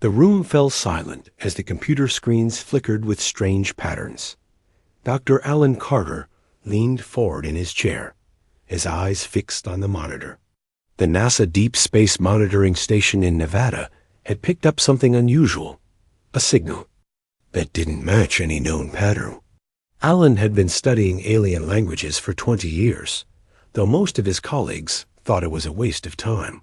The room fell silent as the computer screens flickered with strange patterns. Dr. Alan Carter leaned forward in his chair, his eyes fixed on the monitor. The NASA Deep Space Monitoring Station in Nevada had picked up something unusual, a signal that didn't match any known pattern. Alan had been studying alien languages for 20 years, though most of his colleagues thought it was a waste of time.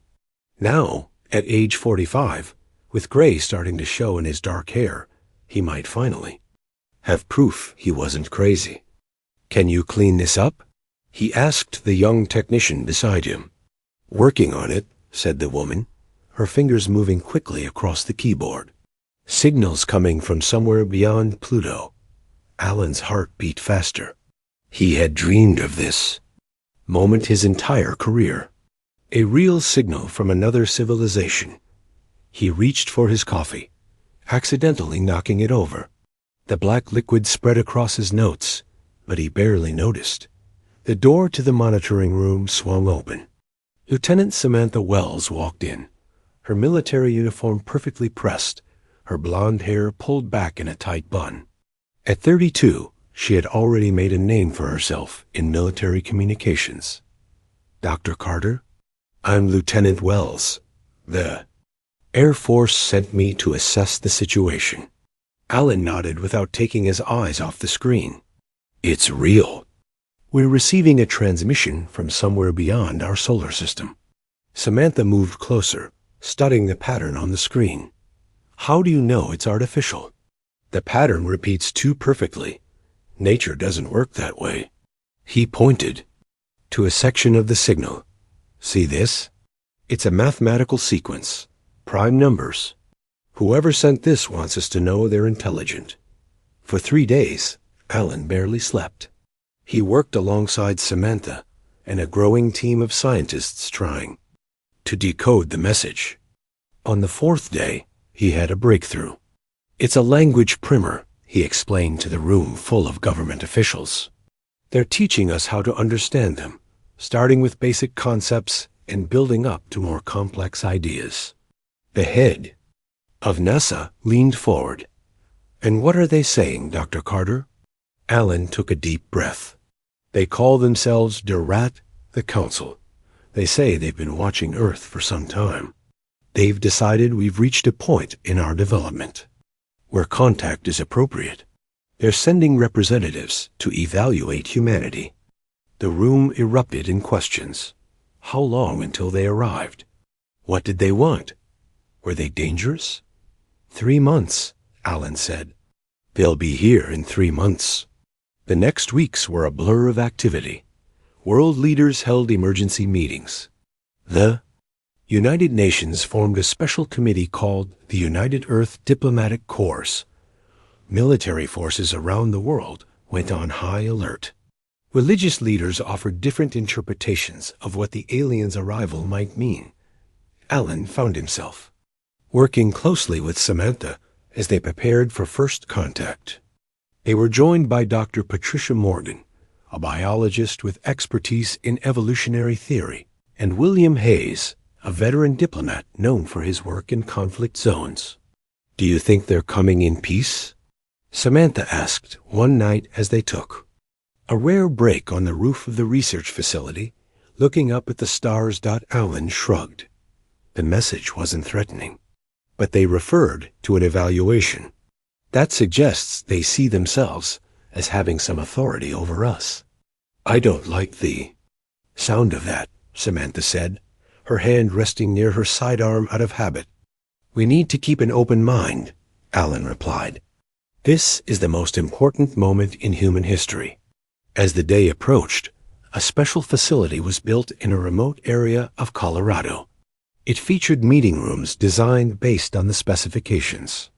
Now, at age 45, with gray starting to show in his dark hair, he might finally have proof he wasn't crazy. "Can you clean this up?" he asked the young technician beside him. "Working on it," said the woman, her fingers moving quickly across the keyboard. Signals coming from somewhere beyond Pluto. Alan's heart beat faster. He had dreamed of this moment his entire career. A real signal from another civilization. He reached for his coffee, accidentally knocking it over. The black liquid spread across his notes, but he barely noticed. The door to the monitoring room swung open. Lieutenant Samantha Wells walked in, her military uniform perfectly pressed, her blonde hair pulled back in a tight bun. At 32, she had already made a name for herself in military communications. "Dr. Carter, I'm Lieutenant Wells. The Air Force sent me to assess the situation." Alan nodded without taking his eyes off the screen. "It's real. We're receiving a transmission from somewhere beyond our solar system." Samantha moved closer, studying the pattern on the screen. "How do you know it's artificial?" "The pattern repeats too perfectly. Nature doesn't work that way." He pointed to a section of the signal. "See this? It's a mathematical sequence. Prime numbers. Whoever sent this wants us to know they're intelligent." For 3 days, Alan barely slept. He worked alongside Samantha and a growing team of scientists trying to decode the message. On the 4th day, he had a breakthrough. "It's a language primer," he explained to the room full of government officials. "They're teaching us how to understand them, starting with basic concepts and building up to more complex ideas." The head of NASA leaned forward. "And what are they saying, Dr. Carter?" Alan took a deep breath. "They call themselves Durat, the Council. They say they've been watching Earth for some time. They've decided we've reached a point in our development where contact is appropriate. They're sending representatives to evaluate humanity." The room erupted in questions. How long until they arrived? What did they want? Were they dangerous? 3 months, Alan said. "They'll be here in 3 months." The next weeks were a blur of activity. World leaders held emergency meetings. The United Nations formed a special committee called the United Earth Diplomatic Corps. Military forces around the world went on high alert. Religious leaders offered different interpretations of what the aliens' arrival might mean. Alan found himself working closely with Samantha as they prepared for first contact. They were joined by Dr. Patricia Morgan, a biologist with expertise in evolutionary theory, and William Hayes, a veteran diplomat known for his work in conflict zones. "Do you think they're coming in peace?" Samantha asked one night as they took a rare break on the roof of the research facility, looking up at the stars. Alan shrugged. The message wasn't threatening, but they referred to an evaluation. "That suggests they see themselves as having some authority over us." "I don't like the sound of that," Samantha said, her hand resting near her sidearm out of habit. "We need to keep an open mind," Alan replied. "This is the most important moment in human history." As the day approached, a special facility was built in a remote area of Colorado. It featured meeting rooms designed based on the specifications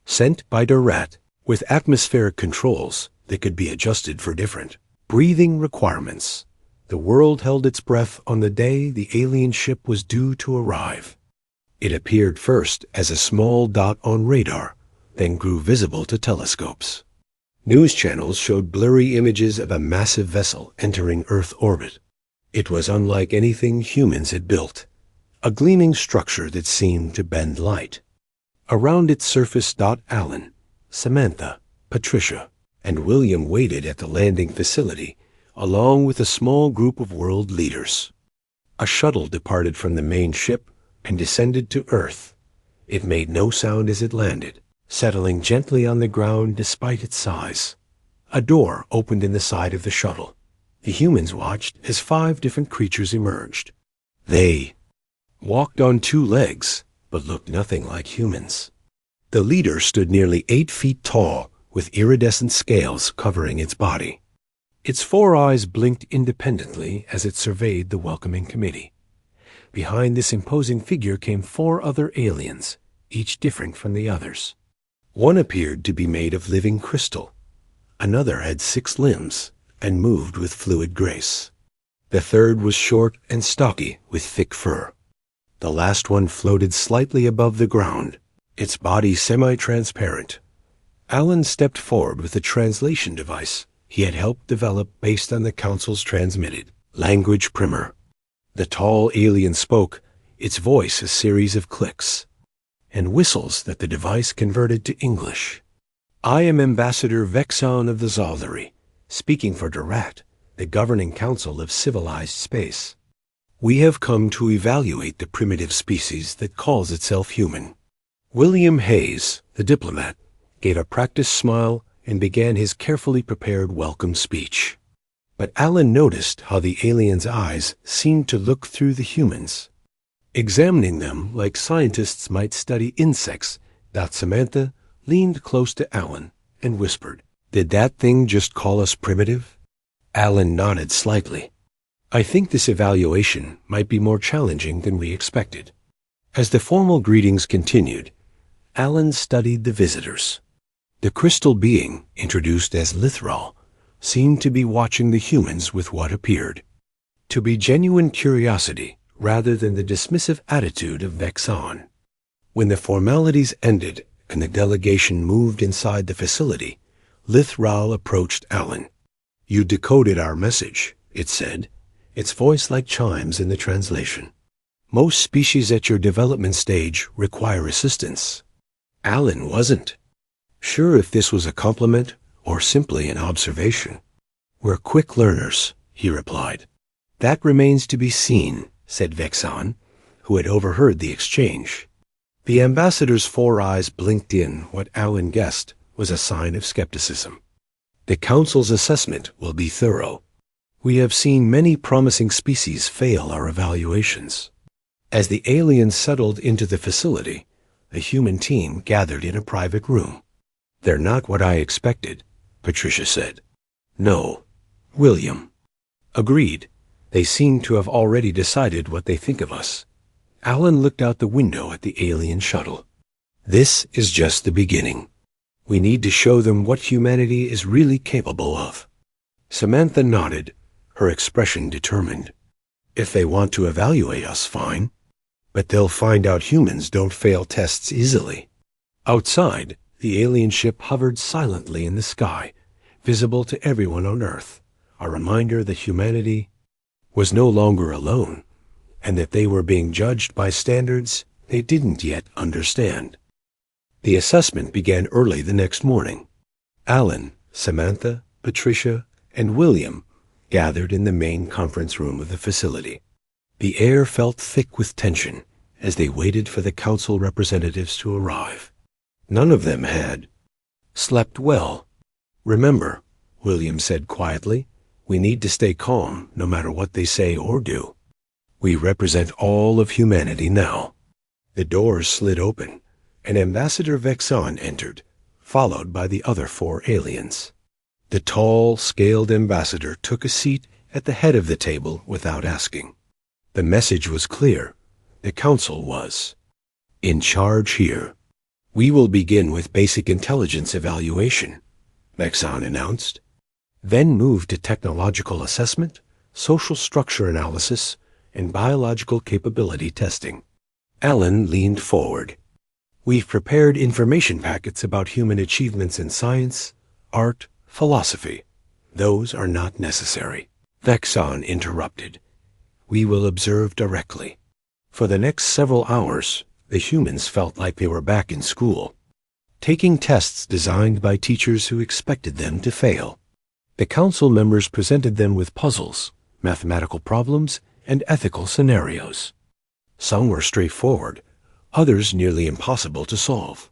sent by Durat, with atmospheric controls that could be adjusted for different breathing requirements. The world held its breath on the day the alien ship was due to arrive. It appeared first as a small dot on radar, then grew visible to telescopes. News channels showed blurry images of a massive vessel entering Earth orbit. It was unlike anything humans had built, a gleaming structure that seemed to bend light. Around its surface Alan, Samantha, Patricia, and William waited at the landing facility, along with a small group of world leaders. A shuttle departed from the main ship and descended to Earth. It made no sound as it landed, settling gently on the ground despite its size. A door opened in the side of the shuttle. The humans watched as 5 different creatures emerged. They walked on 2 legs, but looked nothing like humans. The leader stood nearly 8 feet tall, with iridescent scales covering its body. Its 4 eyes blinked independently as it surveyed the welcoming committee. Behind this imposing figure came 4 other aliens, each different from the others. One appeared to be made of living crystal. Another had 6 limbs and moved with fluid grace. The third was short and stocky with thick fur. The last one floated slightly above the ground, its body semi-transparent. Alan stepped forward with a translation device he had helped develop based on the Council's transmitted language primer. The tall alien spoke, its voice a series of clicks and whistles that the device converted to English. I am Ambassador Vexon of the Zaldari, speaking for Durat, the governing council of civilized space. We have come to evaluate the primitive species that calls itself human. William Hayes, the diplomat, gave a practiced smile and began his carefully prepared welcome speech. But Alan noticed how the alien's eyes seemed to look through the humans, examining them like scientists might study insects. Samantha leaned close to Alan and whispered, "Did that thing just call us primitive?" Alan nodded slightly. "I think this evaluation might be more challenging than we expected." As the formal greetings continued, Alan studied the visitors. The crystal being, introduced as Lithral, seemed to be watching the humans with what appeared to be genuine curiosity rather than the dismissive attitude of Vexon. When the formalities ended and the delegation moved inside the facility, Lithral approached Alan. "You decoded our message," it said, its voice like chimes in the translation. "Most species at your development stage require assistance." Alan wasn't sure if this was a compliment or simply an observation. "We're quick learners," he replied. "That remains to be seen," said Vexon, who had overheard the exchange. The ambassador's 4 eyes blinked in what Alan guessed was a sign of skepticism. "The Council's assessment will be thorough. We have seen many promising species fail our evaluations." As the aliens settled into the facility, the human team gathered in a private room. "They're not what I expected," Patricia said. "No." William agreed. "They seem to have already decided what they think of us." Alan looked out the window at the alien shuttle. "This is just the beginning. We need to show them what humanity is really capable of." Samantha nodded, her expression determined. "If they want to evaluate us, fine. But they'll find out humans don't fail tests easily." Outside, the alien ship hovered silently in the sky, visible to everyone on Earth, a reminder that humanity was no longer alone, and that they were being judged by standards they didn't yet understand. The assessment began early the next morning. Alan, Samantha, Patricia, and William gathered in the main conference room of the facility. The air felt thick with tension as they waited for the council representatives to arrive. None of them had slept well. "Remember," William said quietly, "we need to stay calm no matter what they say or do. We represent all of humanity now." The doors slid open, and Ambassador Vexon entered, followed by the other 4 aliens. The tall, scaled ambassador took a seat at the head of the table without asking. The message was clear. The council was in charge here. "We will begin with basic intelligence evaluation," Vexon announced, then move to technological assessment, social structure analysis, and biological capability testing. Alan leaned forward. "We've prepared information packets about human achievements in science, art, philosophy. Those are not necessary." Vexon interrupted. "We will observe directly." For the next several hours, The humans felt like they were back in school, taking tests designed by teachers who expected them to fail. The council members presented them with puzzles, mathematical problems, and ethical scenarios. Some were straightforward, others nearly impossible to solve.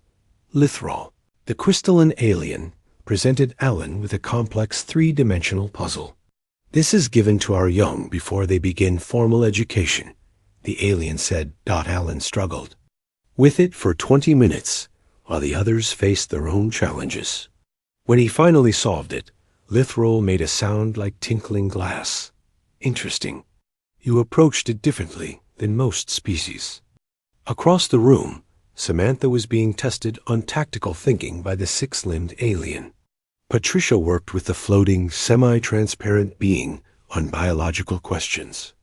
Lithral, the crystalline alien, presented Alan with a complex three-dimensional puzzle. This is given to our young before they begin formal education, the alien said. Alan struggled with it for 20 minutes, while the others faced their own challenges. When he finally solved it, Lithral made a sound like tinkling glass. Interesting. You approached it differently than most species. Across the room, Samantha was being tested on tactical thinking by the six-limbed alien. Patricia worked with the floating, semi-transparent being on biological questions.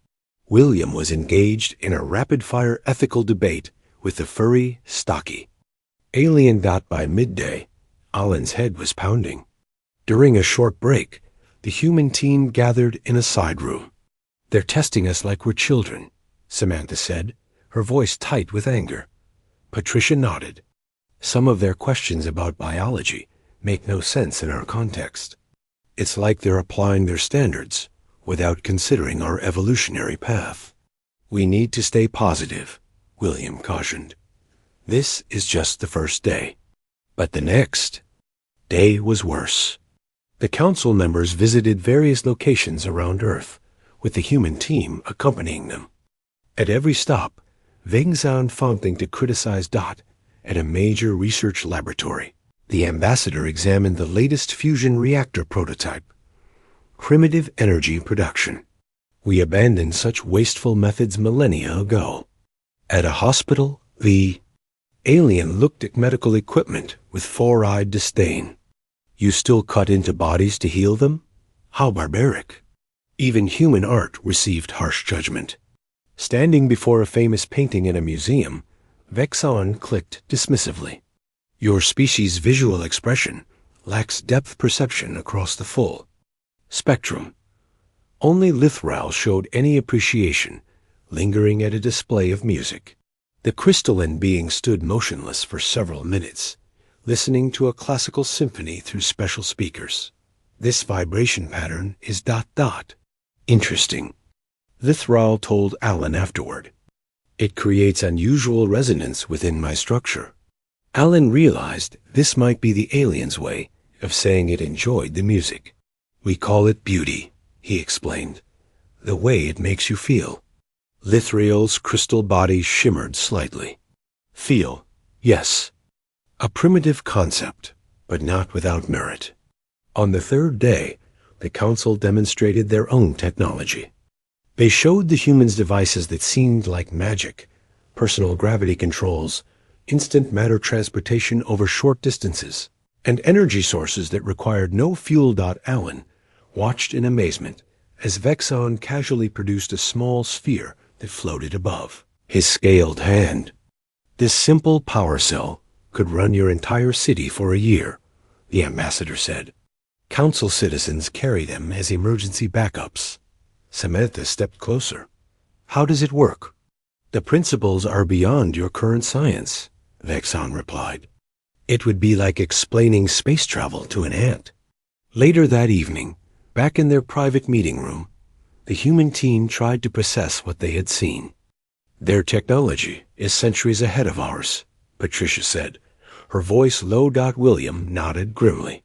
William was engaged in a rapid-fire ethical debate with the furry Stocky. Alien. By midday, Alan's head was pounding. During a short break, the human team gathered in a side room. They're testing us like we're children, Samantha said, her voice tight with anger. Patricia nodded. Some of their questions about biology make no sense in our context. It's like they're applying their standards without considering our evolutionary path. We need to stay positive, William cautioned. This is just the first day. But the next day was worse. The council members visited various locations around Earth, with the human team accompanying them. At every stop, Vengzan found something to criticize. At a major research laboratory, the ambassador examined the latest fusion reactor prototype. Primitive energy production. We abandoned such wasteful methods millennia ago. At a hospital, the alien looked at medical equipment with four-eyed disdain. You still cut into bodies to heal them? How barbaric. Even human art received harsh judgment. Standing before a famous painting in a museum, Vexon clicked dismissively. Your species' visual expression lacks depth perception across the full spectrum. Only Lithral showed any appreciation, lingering at a display of music. The crystalline being stood motionless for several minutes, listening to a classical symphony through special speakers. This vibration pattern is ... Interesting, Lithral told Alan afterward. It creates unusual resonance within my structure. Alan realized this might be the alien's way of saying it enjoyed the music. We call it beauty, he explained. The way it makes you feel. Lithral's crystal body shimmered slightly. Feel, yes. A primitive concept, but not without merit. On the third day, the council demonstrated their own technology. They showed the humans devices that seemed like magic, personal gravity controls, instant matter transportation over short distances, and energy sources that required no fuel. Alan watched in amazement as Vexon casually produced a small sphere that floated above his scaled hand. This simple power cell could run your entire city for a year, the ambassador said. Council citizens carry them as emergency backups. Samantha stepped closer. How does it work? The principles are beyond your current science, Vexon replied. It would be like explaining space travel to an ant. Later that evening, back in their private meeting room, the human team tried to process what they had seen. Their technology is centuries ahead of ours, Patricia said, her voice low. William nodded grimly.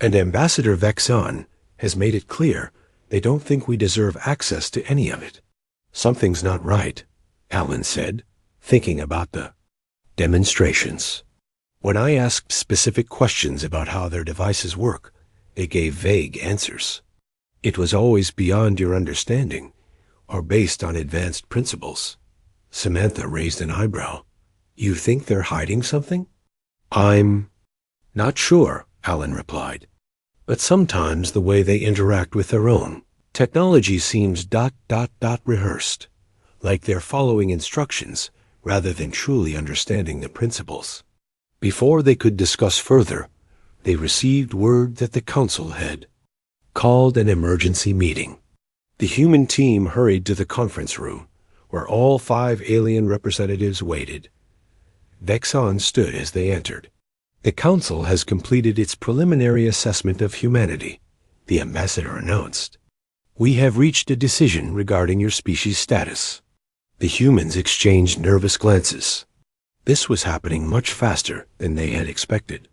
And Ambassador Vexon has made it clear they don't think we deserve access to any of it. Something's not right, Alan said, thinking about the demonstrations. When I asked specific questions about how their devices work, they gave vague answers. It was always beyond your understanding, or based on advanced principles. Samantha raised an eyebrow. You think they're hiding something? I'm not sure, Alan replied. But sometimes the way they interact with their own technology seems ... rehearsed, like they're following instructions rather than truly understanding the principles. Before they could discuss further, they received word that the council had called an emergency meeting. The human team hurried to the conference room, where all 5 alien representatives waited. Vexon stood as they entered. The council has completed its preliminary assessment of humanity, the ambassador announced. We have reached a decision regarding your species status. The humans exchanged nervous glances. This was happening much faster than they had expected.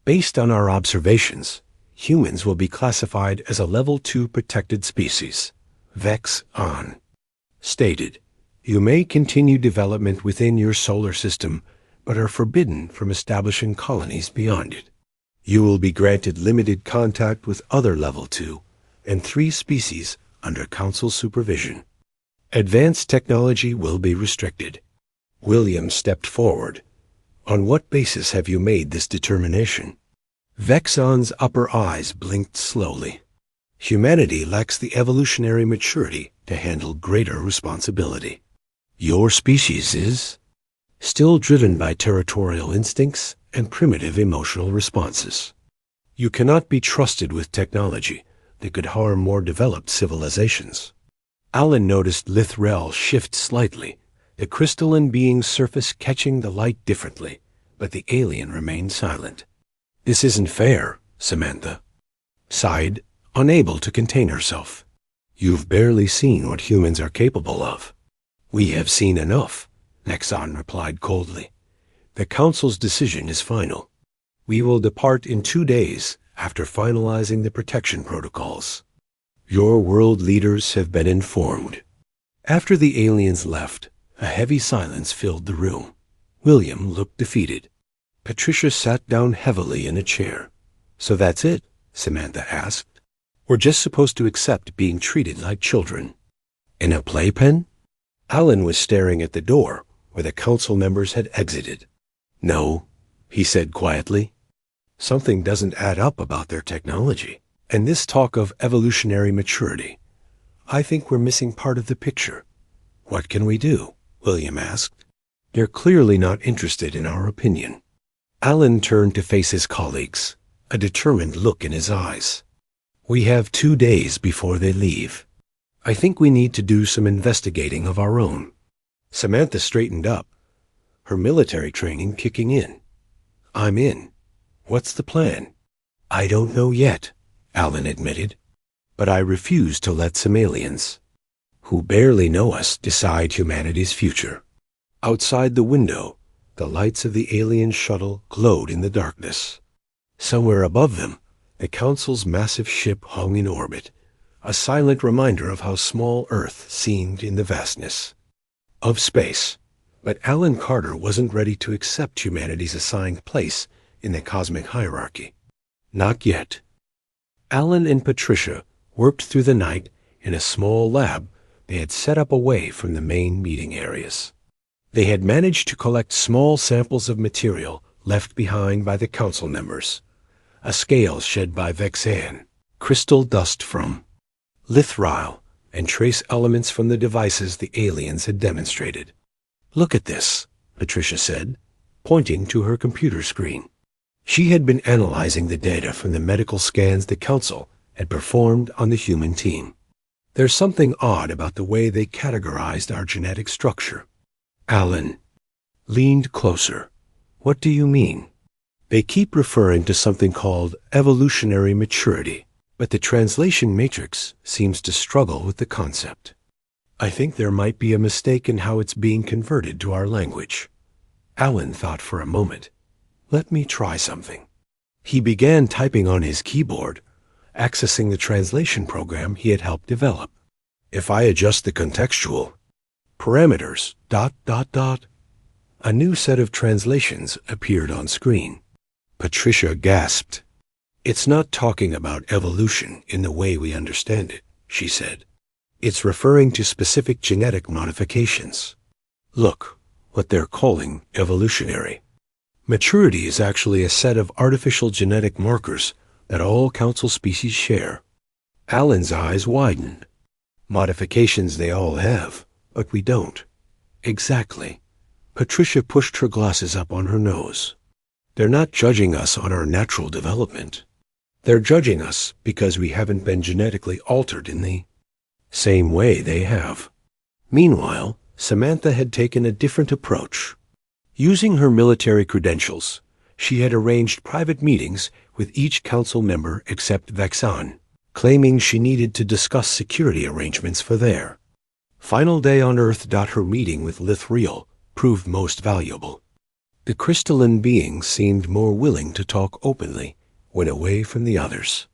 Based on our observations, humans will be classified as a Level 2 protected species. Vexon stated, you may continue development within your solar system, but are forbidden from establishing colonies beyond it. You will be granted limited contact with other Level 2 and 3 species under Council supervision. Advanced technology will be restricted. William stepped forward. On what basis have you made this determination? Vexon's upper eyes blinked slowly. Humanity lacks the evolutionary maturity to handle greater responsibility. Your species is still driven by territorial instincts and primitive emotional responses. You cannot be trusted with technology that could harm more developed civilizations. Alan noticed Lithrel shift slightly, the crystalline being's surface catching the light differently, but the alien remained silent. This isn't fair, Samantha sighed, unable to contain herself. You've barely seen what humans are capable of. We have seen enough, Nexon replied coldly. The Council's decision is final. We will depart in 2 days after finalizing the protection protocols. Your world leaders have been informed. After the aliens left, a heavy silence filled the room. William looked defeated. Patricia sat down heavily in a chair. So that's it? Samantha asked. We're just supposed to accept being treated like children. In a playpen? Alan was staring at the door where the council members had exited. No, he said quietly. Something doesn't add up about their technology. And this talk of evolutionary maturity. I think we're missing part of the picture. What can we do? William asked. They're clearly not interested in our opinion. Alan turned to face his colleagues, a determined look in his eyes. We have 2 days before they leave. I think we need to do some investigating of our own. Samantha straightened up, her military training kicking in. I'm in. What's the plan? I don't know yet, Alan admitted, but I refuse to let some aliens, who barely know us, decide humanity's future. Outside the window, the lights of the alien shuttle glowed in the darkness. Somewhere above them, the Council's massive ship hung in orbit, a silent reminder of how small Earth seemed in the vastness of space. But Alan Carter wasn't ready to accept humanity's assigned place in the cosmic hierarchy. Not yet. Alan and Patricia worked through the night in a small lab they had set up away from the main meeting areas. They had managed to collect small samples of material left behind by the council members, a scale shed by Vexan, crystal dust from Lithril, and trace elements from the devices the aliens had demonstrated. Look at this, Patricia said, pointing to her computer screen. She had been analyzing the data from the medical scans the council had performed on the human team. There's something odd about the way they categorized our genetic structure. Alan leaned closer. What do you mean? They keep referring to something called evolutionary maturity, but the translation matrix seems to struggle with the concept. I think there might be a mistake in how it's being converted to our language. Alan thought for a moment. Let me try something. He began typing on his keyboard, accessing the translation program he had helped develop. If I adjust the contextual parameters, ... A new set of translations appeared on screen. Patricia gasped. It's not talking about evolution in the way we understand it, she said. It's referring to specific genetic modifications. Look, what they're calling evolutionary. Maturity is actually a set of artificial genetic markers that all council species share. Alan's eyes widened. Modifications they all have, but we don't. Exactly. Patricia pushed her glasses up on her nose. They're not judging us on our natural development. They're judging us because we haven't been genetically altered in the same way they have. Meanwhile, Samantha had taken a different approach. Using her military credentials, she had arranged private meetings with each council member except Vexan, claiming she needed to discuss security arrangements for their final day on Earth. Her meeting with Lithriel proved most valuable. The crystalline beings seemed more willing to talk openly when away from the others.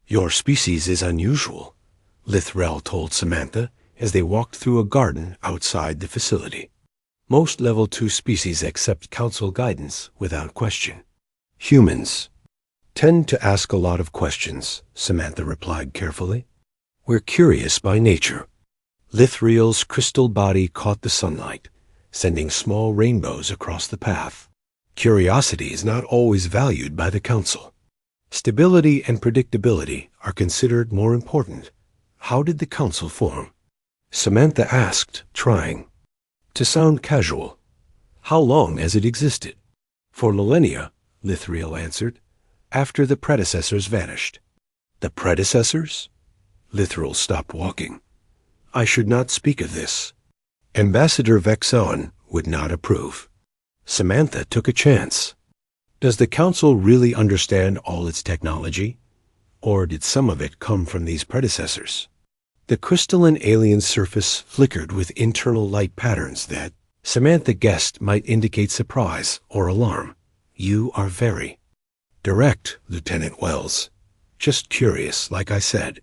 "Your species is unusual," Lithriel told Samantha as they walked through a garden outside the facility. "Most Level 2 species accept council guidance without question. Humans tend to ask a lot of questions," Samantha replied carefully. "We're curious by nature." Lithriel's crystal body caught the sunlight, sending small rainbows across the path. "Curiosity is not always valued by the council. Stability and predictability are considered more important. How did the council form?" Samantha asked, trying to sound casual. "How long has it existed?" "For millennia," Lithriel answered, "after the predecessors vanished." "The predecessors?" Lithriel stopped walking. "I should not speak of this. Ambassador Vexan would not approve." Samantha took a chance. "Does the council really understand all its technology? Or did some of it come from these predecessors?" The crystalline alien surface flickered with internal light patterns that Samantha guessed might indicate surprise or alarm. "You are very direct, Lieutenant Wells. Just curious, like I said."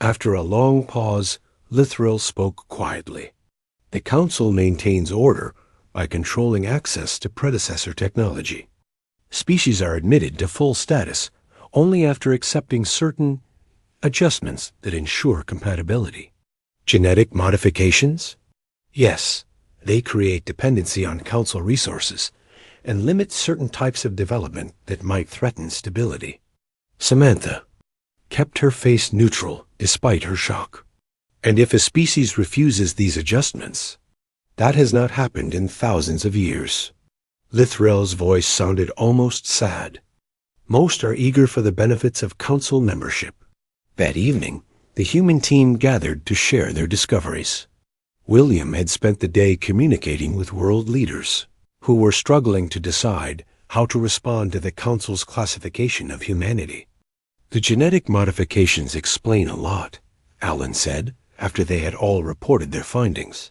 After a long pause, Lithriel spoke quietly. "The council maintains order by controlling access to predecessor technology. Species are admitted to full status only after accepting certain adjustments that ensure compatibility." "Genetic modifications?" "Yes, they create dependency on council resources and limit certain types of development that might threaten stability." Samantha kept her face neutral despite her shock. "And if a species refuses these adjustments?" "That has not happened in thousands of years." Lithriel's voice sounded almost sad. "Most are eager for the benefits of council membership." That evening, the human team gathered to share their discoveries. William had spent the day communicating with world leaders who were struggling to decide how to respond to the council's classification of humanity. "The genetic modifications explain a lot," Alan said, after they had all reported their findings.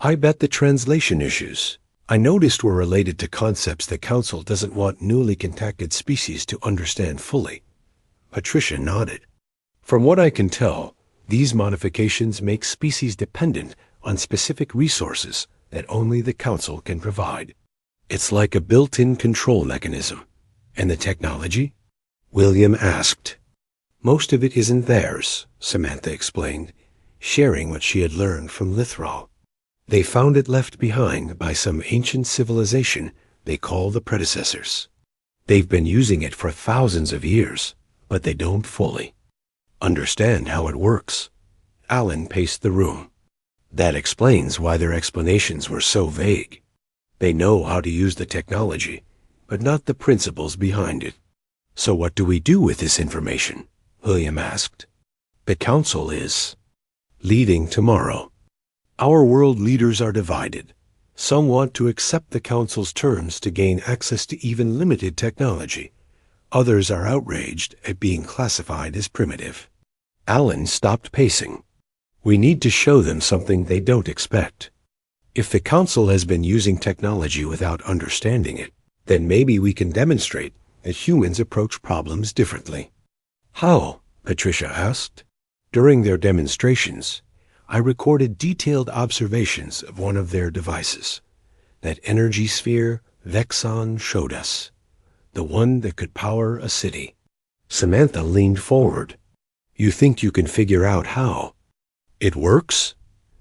"I bet the translation issues I noticed were related to concepts the council doesn't want newly contacted species to understand fully." Patricia nodded. "From what I can tell, these modifications make species dependent on specific resources that only the council can provide. It's like a built-in control mechanism." "And the technology?" William asked. "Most of it isn't theirs," Samantha explained, sharing what she had learned from Lithriel. "They found it left behind by some ancient civilization they call the predecessors. They've been using it for thousands of years, but they don't fully understand how it works." Alan paced the room. "That explains why their explanations were so vague. They know how to use the technology, but not the principles behind it." "So what do we do with this information?" William asked. "The council is leading tomorrow. Our world leaders are divided. Some want to accept the council's terms to gain access to even limited technology. Others are outraged at being classified as primitive." Alan stopped pacing. "We need to show them something they don't expect. If the council has been using technology without understanding it, then maybe we can demonstrate that humans approach problems differently." "How?" Patricia asked. "During their demonstrations, I recorded detailed observations of one of their devices. That energy sphere Vexan showed us. The one that could power a city." Samantha leaned forward. "You think you can figure out how?" "It works?"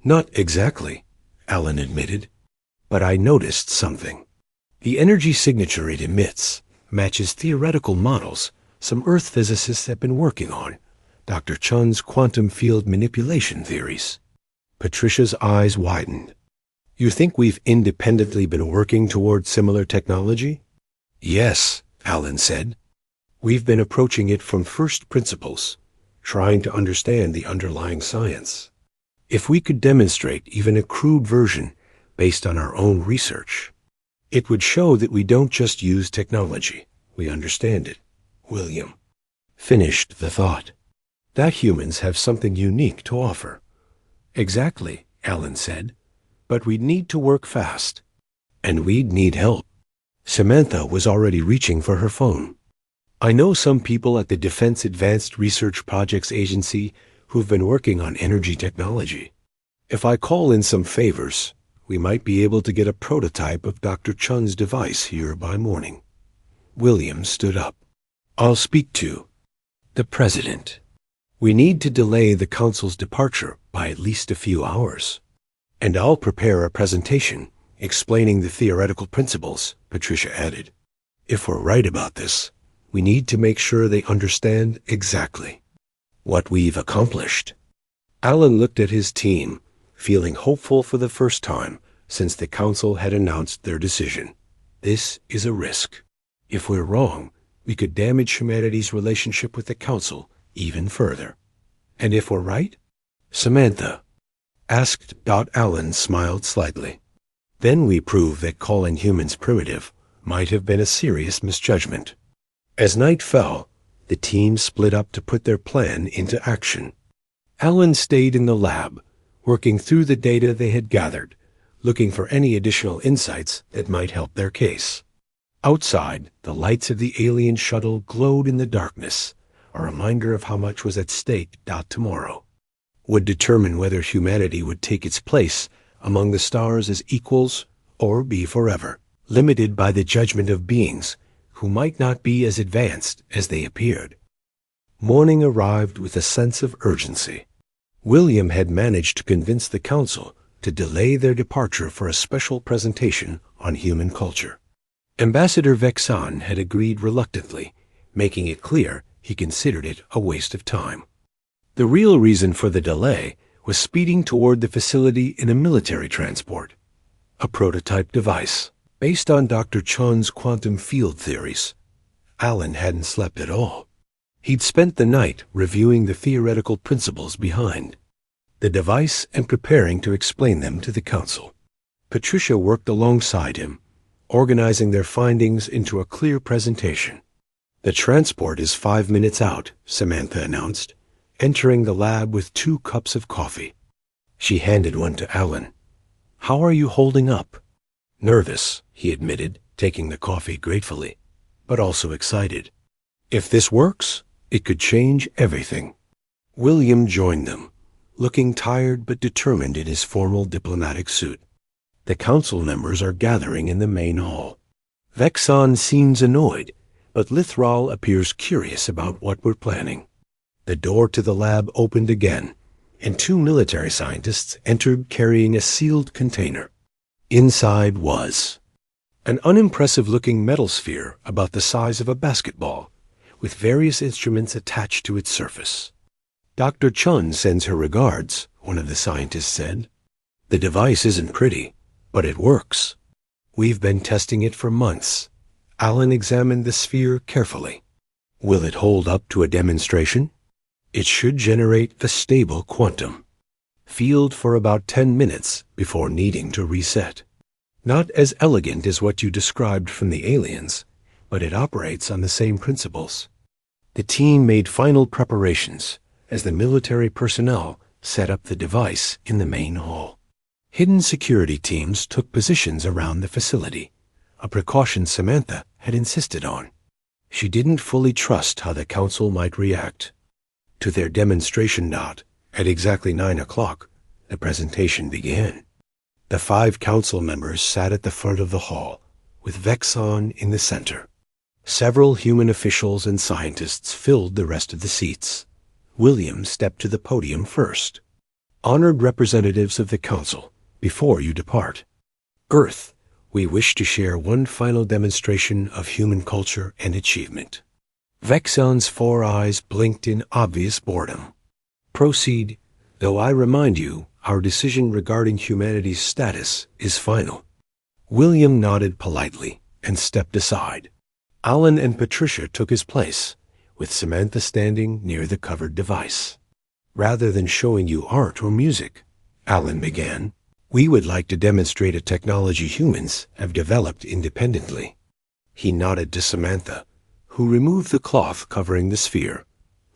"Not exactly," Alan admitted. "But I noticed something. The energy signature it emits matches theoretical models some Earth physicists have been working on, Dr. Chun's quantum field manipulation theories." Patricia's eyes widened. "You think we've independently been working toward similar technology?" "Yes," Alan said. "We've been approaching it from first principles, trying to understand the underlying science. If we could demonstrate even a crude version based on our own research, It would show that we don't just use technology, we understand it. William finished the thought. That humans have something unique to offer. Exactly, Alan said. But we'd need to work fast. And we'd need help. Samantha was already reaching for her phone. I know some people at the Defense Advanced Research Projects Agency who've been working on energy technology. If I call in some favors, we might be able to get a prototype of Dr. Chun's device here by morning. William stood up. I'll speak to the President. We need to delay the Council's departure by at least a few hours. And I'll prepare a presentation explaining the theoretical principles, Patricia added. If we're right about this, we need to make sure they understand exactly what we've accomplished. Alan looked at his team, feeling hopeful for the first time since the Council had announced their decision. This is a risk. If we're wrong, we could damage humanity's relationship with the Council even further. And if we're right? Samantha asked. Alan smiled slightly. Then we prove that calling humans primitive might have been a serious misjudgment. As night fell, the team split up to put their plan into action. Alan stayed in the lab, working through the data they had gathered, looking for any additional insights that might help their case. Outside, the lights of the alien shuttle glowed in the darkness, a reminder of how much was at stake. Tomorrow would determine whether humanity would take its place among the stars as equals or be forever limited by the judgment of beings who might not be as advanced as they appeared. Morning arrived with a sense of urgency. William had managed to convince the Council to delay their departure for a special presentation on human culture. Ambassador Vexan had agreed reluctantly, making it clear he considered it a waste of time. The real reason for the delay was speeding toward the facility in a military transport, a prototype device based on Dr. Chun's quantum field theories. Alan hadn't slept at all. He'd spent the night reviewing the theoretical principles behind the device and preparing to explain them to the Council. Patricia worked alongside him, organizing their findings into a clear presentation. The transport is 5 minutes out, Samantha announced, entering the lab with 2 cups of coffee. She handed one to Alan. How are you holding up? Nervous, he admitted, taking the coffee gratefully, but also excited. If this works, it could change everything. William joined them, looking tired but determined in his formal diplomatic suit. The Council members are gathering in the main hall. Vexan seems annoyed, but Lithral appears curious about what we're planning. The door to the lab opened again, and 2 military scientists entered carrying a sealed container. Inside was an unimpressive-looking metal sphere about the size of a basketball, with various instruments attached to its surface. Dr. Chun sends her regards, one of the scientists said. The device isn't pretty, but it works. We've been testing it for months. Alan examined the sphere carefully. Will it hold up to a demonstration? It should generate a stable quantum field for about 10 minutes before needing to reset. Not as elegant as what you described from the aliens, but it operates on the same principles. The team made final preparations as the military personnel set up the device in the main hall. Hidden security teams took positions around the facility, a precaution Samantha had insisted on. She didn't fully trust how the Council might react. To their demonstration dot, at exactly 9 o'clock, the presentation began. The 5 Council members sat at the front of the hall, with Vexan in the center. Several human officials and scientists filled the rest of the seats. William stepped to the podium first. Honored representatives of the Council, before you depart. Earth, we wish to share one final demonstration of human culture and achievement. Vexan's 4 eyes blinked in obvious boredom. Proceed, though I remind you, our decision regarding humanity's status is final. William nodded politely and stepped aside. Alan and Patricia took his place, with Samantha standing near the covered device. Rather than showing you art or music, Alan began, We would like to demonstrate a technology humans have developed independently. He nodded to Samantha, who removed the cloth covering the sphere.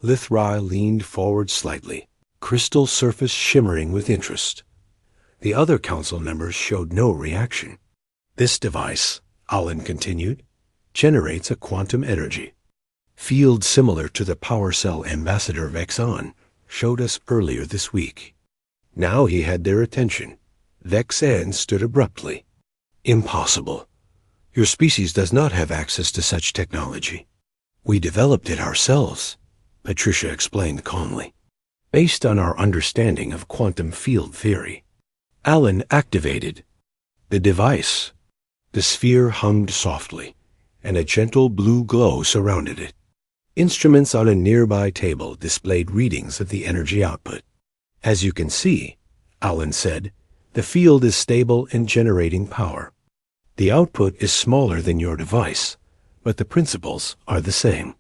Lithra leaned forward slightly, crystal surface shimmering with interest. The other council members showed no reaction. This device, Alan continued, generates a quantum energy. Field similar to the power cell Ambassador Vexan showed us earlier this week. Now he had their attention. Vexan stood abruptly. Impossible. Your species does not have access to such technology. We developed it ourselves, Patricia explained calmly, based on our understanding of quantum field theory. Alan activated the device. The sphere hummed softly, and a gentle blue glow surrounded it. Instruments on a nearby table displayed readings of the energy output. As you can see, Alan said, the field is stable and generating power. The output is smaller than your device, but the principles are the same.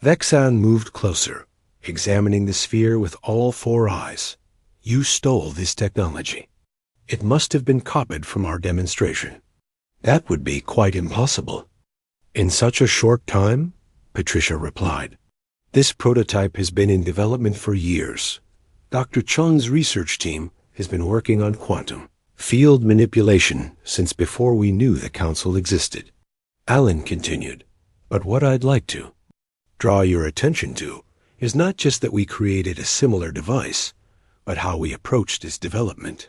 Vexan moved closer, examining the sphere with all four eyes. You stole this technology. It must have been copied from our demonstration. That would be quite impossible. In such a short time? Patricia replied. This prototype has been in development for years. Dr. Chung's research team has been working on quantum field manipulation since before we knew the council existed. Alan continued, but what I'd like to draw your attention to is not just that we created a similar device, but how we approached its development.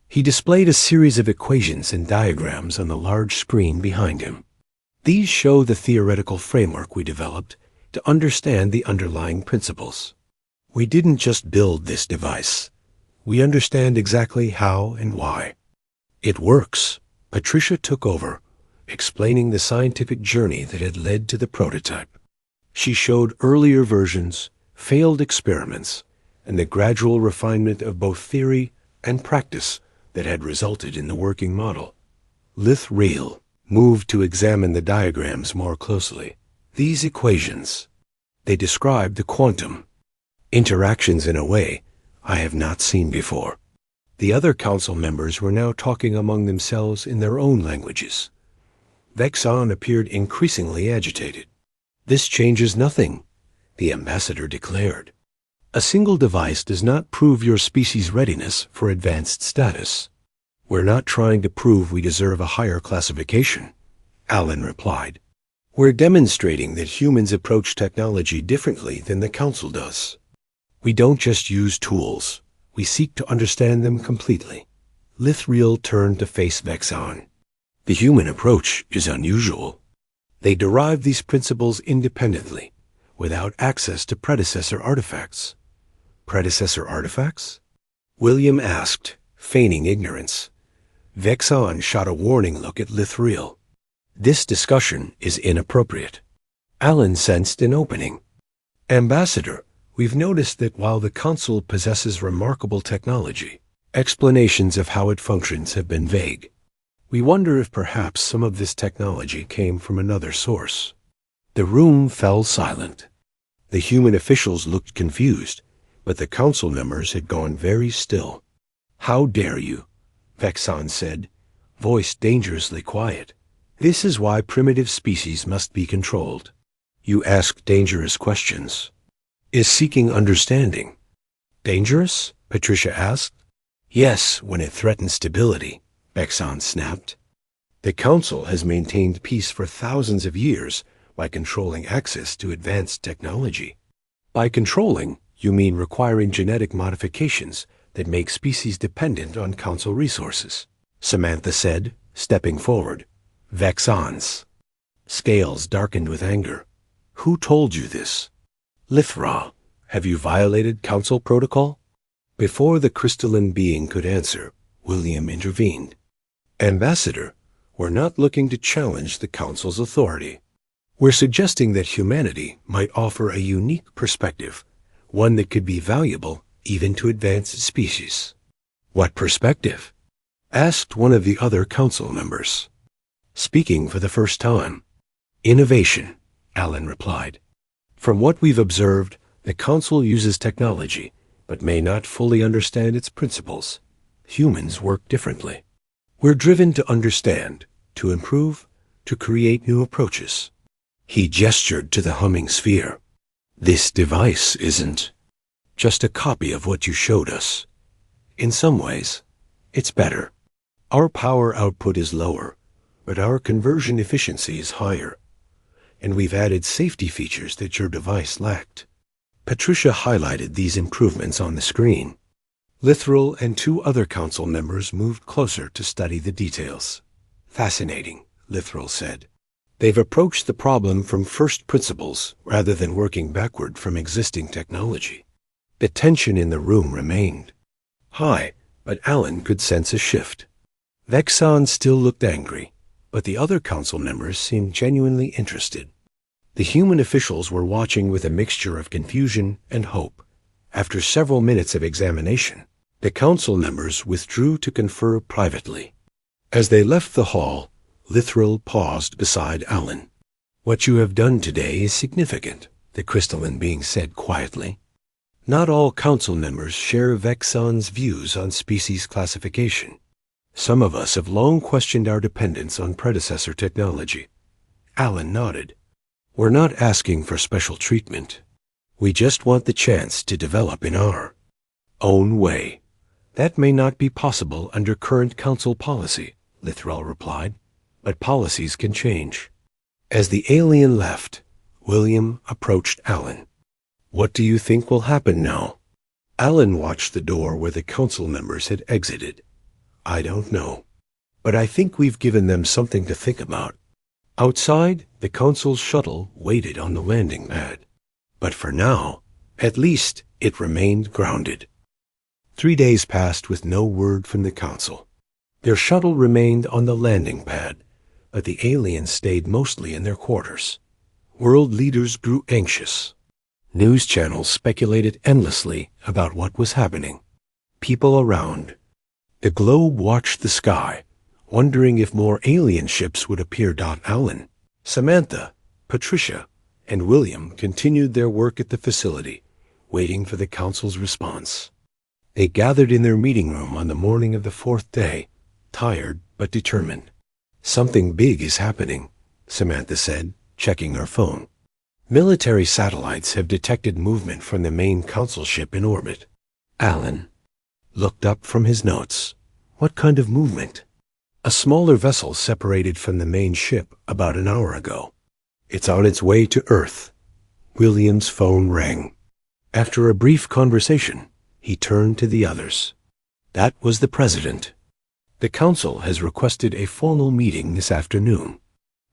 He displayed a series of equations and diagrams on the large screen behind him. These show the theoretical framework we developed to understand the underlying principles. We didn't just build this device. We understand exactly how and why. It works. Patricia took over, explaining the scientific journey that had led to the prototype. She showed earlier versions, failed experiments, and the gradual refinement of both theory and practice that had resulted in the working model. Lithriel moved to examine the diagrams more closely. These equations, they describe the quantum interactions in a way I have not seen before. The other council members were now talking among themselves in their own languages. Vexan appeared increasingly agitated. This changes nothing, the ambassador declared. A single device does not prove your species' readiness for advanced status. We're not trying to prove we deserve a higher classification, Alan replied. We're demonstrating that humans approach technology differently than the council does. We don't just use tools. We seek to understand them completely. Lithriel turned to face Vexan. The human approach is unusual. They derive these principles independently, without access to predecessor artifacts. Predecessor artifacts? William asked, feigning ignorance. Vexan shot a warning look at Lithriel. This discussion is inappropriate. Alan sensed an opening. Ambassador, we've noticed that while the council possesses remarkable technology, explanations of how it functions have been vague. We wonder if perhaps some of this technology came from another source. The room fell silent. The human officials looked confused, but the council members had gone very still. How dare you? Vexan said, voice dangerously quiet. This is why primitive species must be controlled. You ask dangerous questions. Is seeking understanding dangerous? Patricia asked. Yes, when it threatens stability, Vexan snapped. The council has maintained peace for thousands of years by controlling access to advanced technology. By controlling, you mean requiring genetic modifications that make species dependent on council resources, Samantha said, stepping forward. Vexan's scales darkened with anger. Who told you this? Lithra, have you violated council protocol? Before the crystalline being could answer, William intervened. Ambassador, we're not looking to challenge the council's authority. We're suggesting that humanity might offer a unique perspective, one that could be valuable even to advanced species. What perspective? Asked one of the other council members. Speaking for the first time. Innovation, Alan replied. From what we've observed, the council uses technology, but may not fully understand its principles. Humans work differently. We're driven to understand, to improve, to create new approaches. He gestured to the humming sphere. This device isn't just a copy of what you showed us. In some ways, it's better. Our power output is lower, but our conversion efficiency is higher. And we've added safety features that your device lacked. Patricia highlighted these improvements on the screen. Lithril and 2 other council members moved closer to study the details. Fascinating, Lithril said. They've approached the problem from first principles rather than working backward from existing technology. The tension in the room remained high, but Alan could sense a shift. Vexon still looked angry, but the other council members seemed genuinely interested. The human officials were watching with a mixture of confusion and hope. After several minutes of examination, the council members withdrew to confer privately. As they left the hall, Lithril paused beside Alan. "What you have done today is significant," the crystalline being said quietly. Not all council members share Vexon's views on species classification. Some of us have long questioned our dependence on predecessor technology. Alan nodded. "We're not asking for special treatment. We just want the chance to develop in our own way. That may not be possible under current council policy," Lithril replied, "but policies can change." As the alien left, William approached Alan. "What do you think will happen now?" Alan watched the door where the council members had exited. "I don't know, but I think we've given them something to think about." Outside, the council's shuttle waited on the landing pad. But for now, at least, it remained grounded. 3 days passed with no word from the council. Their shuttle remained on the landing pad, but the aliens stayed mostly in their quarters. World leaders grew anxious. News channels speculated endlessly about what was happening. People around the globe watched the sky, wondering if more alien ships would appear. Alan, Samantha, Patricia, and William continued their work at the facility, waiting for the council's response. They gathered in their meeting room on the morning of the 4th day, tired but determined. "Something big is happening," Samantha said, checking her phone. "Military satellites have detected movement from the main council ship in orbit." Alan looked up from his notes. "What kind of movement?" "A smaller vessel separated from the main ship about an hour ago. It's on its way to Earth." William's phone rang. After a brief conversation, he turned to the others. That was the president. "The council has requested a formal meeting this afternoon.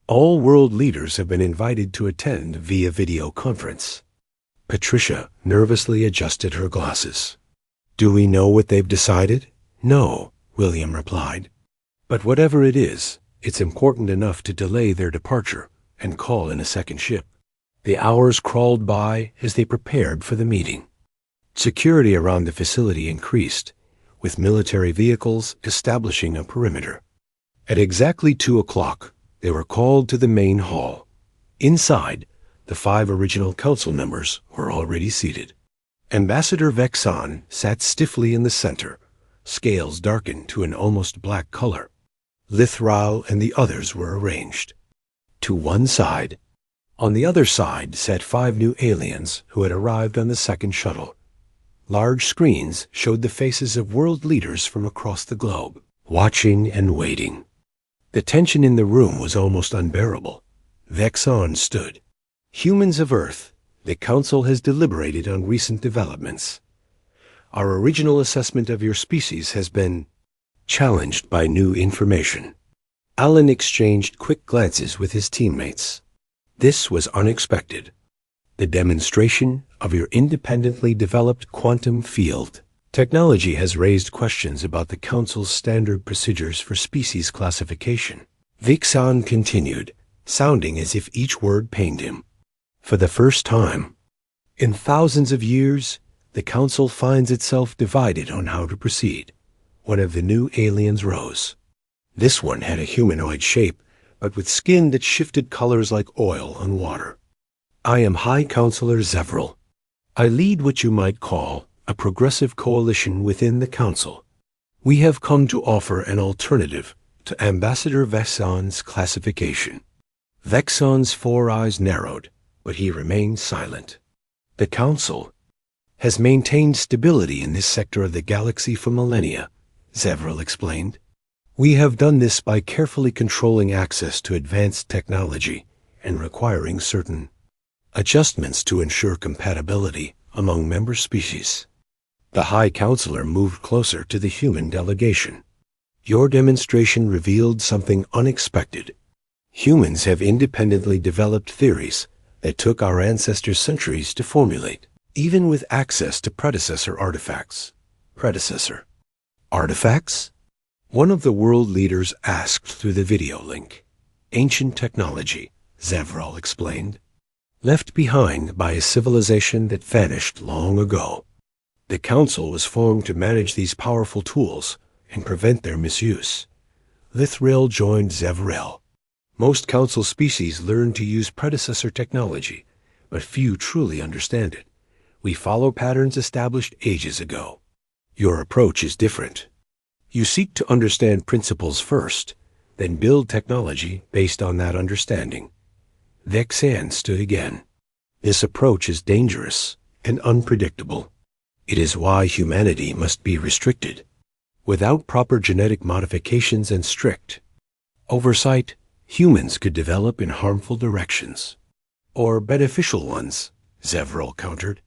All world leaders have been invited to attend via video conference." Patricia nervously adjusted her glasses. "Do we know what they've decided?" "No," William replied. "But whatever it is, it's important enough to delay their departure and call in a second ship." The hours crawled by as they prepared for the meeting. Security around the facility increased, with military vehicles establishing a perimeter. At exactly 2 o'clock, they were called to the main hall. Inside, the 5 original council members were already seated. Ambassador Vexon sat stiffly in the center, scales darkened to an almost black color. Lithril and the others were arranged to one side. On the other side sat 5 new aliens who had arrived on the second shuttle. Large screens showed the faces of world leaders from across the globe, watching and waiting. The tension in the room was almost unbearable. Vexon stood. "Humans of Earth, the Council has deliberated on recent developments. Our original assessment of your species has been challenged by new information." Alan exchanged quick glances with his teammates. This was unexpected. "The demonstration of your independently developed quantum field technology has raised questions about the Council's standard procedures for species classification." Vexon continued, sounding as if each word pained him. "For the first time in thousands of years, the Council finds itself divided on how to proceed." One of the new aliens rose. This one had a humanoid shape, but with skin that shifted colors like oil on water. "I am High Counselor Zevril. I lead what you might call a progressive coalition within the Council. We have come to offer an alternative to Ambassador Vexon's classification. Vexon's 4 eyes narrowed, but he remained silent. The Council has maintained stability in this sector of the galaxy for millennia, Zevril explained. We have done this by carefully controlling access to advanced technology and requiring certain adjustments to ensure compatibility among member species. The High Counselor moved closer to the human delegation. Your demonstration revealed something unexpected. Humans have independently developed theories that took our ancestors centuries to formulate, even with access to predecessor artifacts. Predecessor artifacts? One of the world leaders asked through the video link. Ancient technology, Zevril explained, left behind by a civilization that vanished long ago. The Council was formed to manage these powerful tools and prevent their misuse. Lithril joined Zevril. Most Council species learn to use predecessor technology, but few truly understand it. We follow patterns established ages ago. Your approach is different. You seek to understand principles first, then build technology based on that understanding. Vexan stood again. This approach is dangerous and unpredictable. It is why humanity must be restricted. Without proper genetic modifications and strict oversight, humans could develop in harmful directions. Or beneficial ones, Zevril countered.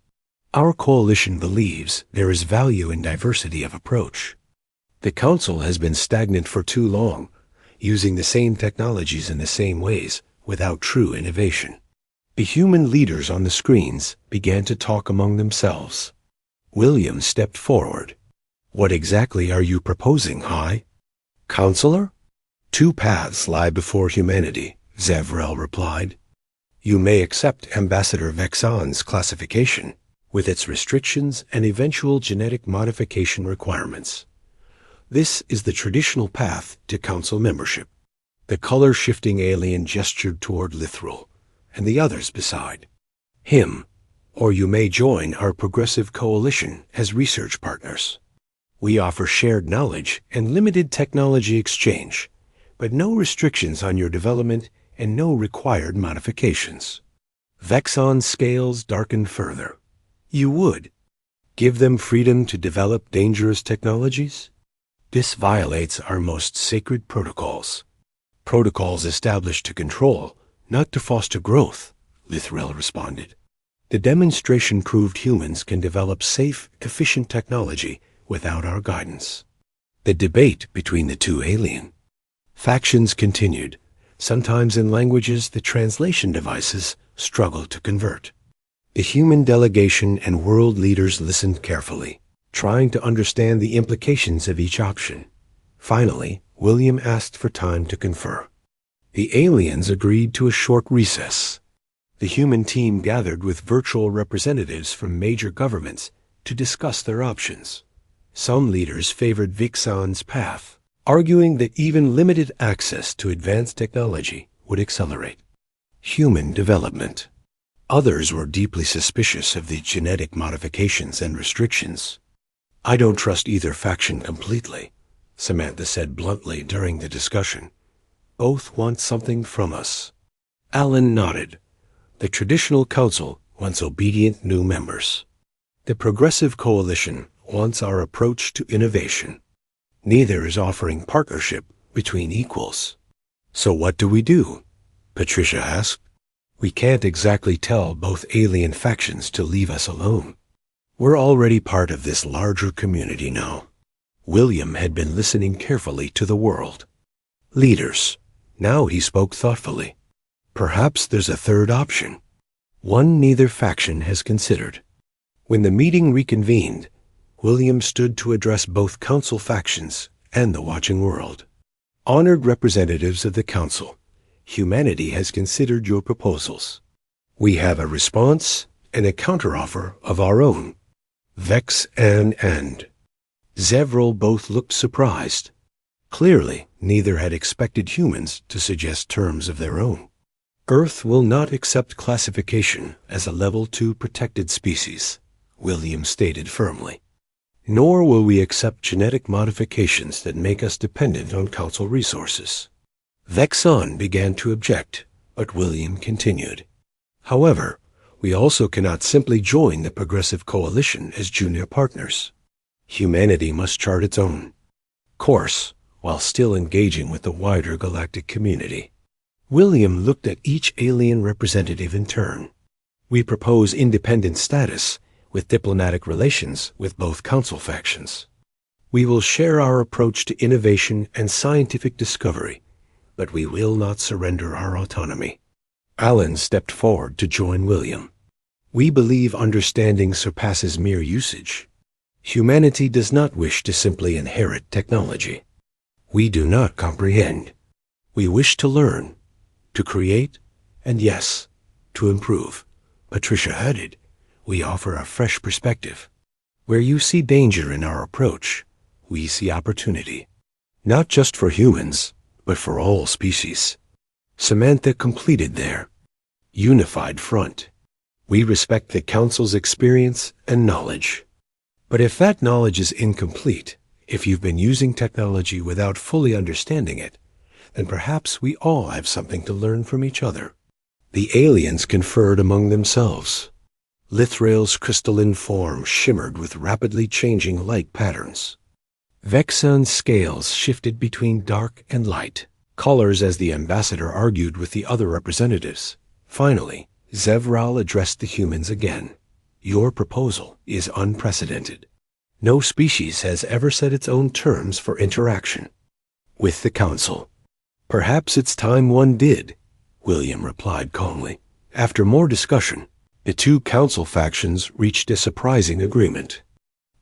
Our coalition believes there is value in diversity of approach. The Council has been stagnant for too long, using the same technologies in the same ways, without true innovation. The human leaders on the screens began to talk among themselves. William stepped forward. What exactly are you proposing, High Counselor? 2 paths lie before humanity, Zevril replied. You may accept Ambassador Vexon's classification, with its restrictions and eventual genetic modification requirements. This is the traditional path to Council membership. The color-shifting alien gestured toward Lithril, and the others beside him. Or you may join our progressive coalition as research partners. We offer shared knowledge and limited technology exchange, but no restrictions on your development and no required modifications. Vexon's scales darkened further. You would give them freedom to develop dangerous technologies? This violates our most sacred protocols. Protocols established to control, not to foster growth, Lithril responded. The demonstration proved humans can develop safe, efficient technology without our guidance. The debate between the 2 alien factions continued, sometimes in languages the translation devices struggled to convert. The human delegation and world leaders listened carefully, trying to understand the implications of each option. Finally, William asked for time to confer. The aliens agreed to a short recess. The human team gathered with virtual representatives from major governments to discuss their options. Some leaders favored Vexon's path, arguing that even limited access to advanced technology would accelerate human development. Others were deeply suspicious of the genetic modifications and restrictions. I don't trust either faction completely, Samantha said bluntly during the discussion. Both want something from us. Alan nodded. The traditional council wants obedient new members. The progressive coalition wants our approach to innovation. Neither is offering partnership between equals. So what do we do? Patricia asked. We can't exactly tell both alien factions to leave us alone. We're already part of this larger community now. William had been listening carefully to the world leaders. Now he spoke thoughtfully. Perhaps there's a third option, one neither faction has considered. When the meeting reconvened, William stood to address both council factions and the watching world. Honored representatives of the council, humanity has considered your proposals. We have a response and a counteroffer of our own. Vex and Zevril both looked surprised. Clearly, neither had expected humans to suggest terms of their own. Earth will not accept classification as a Level 2 protected species, William stated firmly. Nor will we accept genetic modifications that make us dependent on council resources. Vexon began to object, but William continued. However, we also cannot simply join the Progressive Coalition as junior partners. Humanity must chart its own course while still engaging with the wider galactic community. William looked at each alien representative in turn. We propose independent status with diplomatic relations with both council factions. We will share our approach to innovation and scientific discovery, but we will not surrender our autonomy. Alan stepped forward to join William. We believe understanding surpasses mere usage. Humanity does not wish to simply inherit technology. We do not comprehend. We wish to learn, to create, and yes, to improve. Patricia added, we offer a fresh perspective. Where you see danger in our approach, we see opportunity. Not just for humans, but for all species. Samantha completed their unified front. We respect the Council's experience and knowledge. But if that knowledge is incomplete, if you've been using technology without fully understanding it, then perhaps we all have something to learn from each other. The aliens conferred among themselves. Lithrael's crystalline form shimmered with rapidly changing light patterns. Vexon's scales shifted between dark and light, colors as the ambassador argued with the other representatives. Finally, Zevral addressed the humans again. Your proposal is unprecedented. No species has ever set its own terms for interaction with the Council. Perhaps it's time one did, William replied calmly. After more discussion, the two Council factions reached a surprising agreement.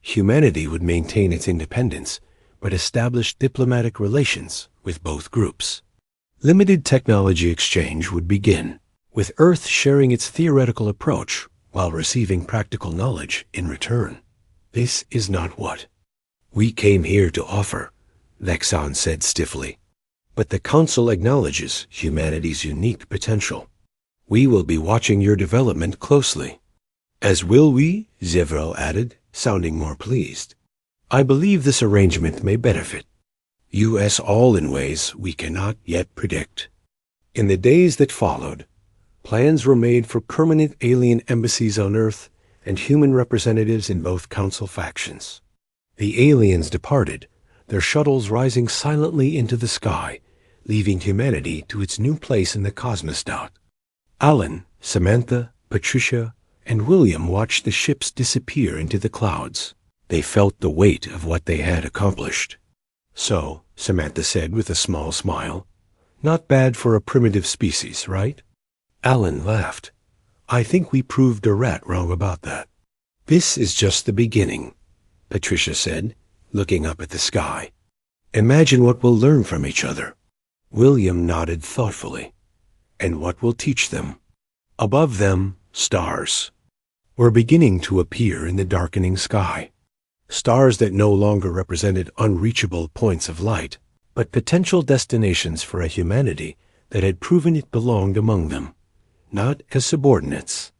Humanity would maintain its independence, but establish diplomatic relations with both groups. Limited technology exchange would begin, with Earth sharing its theoretical approach while receiving practical knowledge in return. This is not what we came here to offer, Vexon said stiffly. But the Council acknowledges humanity's unique potential. We will be watching your development closely. As will we, Zevral added, sounding more pleased. I believe this arrangement may benefit us all in ways we cannot yet predict. In the days that followed, plans were made for permanent alien embassies on Earth and human representatives in both Council factions. The aliens departed, their shuttles rising silently into the sky, leaving humanity to its new place in the cosmos. Alan, Samantha, Patricia, and William watched the ships disappear into the clouds. They felt the weight of what they had accomplished. So, Samantha said with a small smile, not bad for a primitive species, right? Alan laughed. I think we proved a rat wrong about that. This is just the beginning, Patricia said, looking up at the sky. Imagine what we'll learn from each other. William nodded thoughtfully. And what we'll teach them. Above them, stars were beginning to appear in the darkening sky. Stars that no longer represented unreachable points of light, but potential destinations for a humanity that had proven it belonged among them, not as subordinates,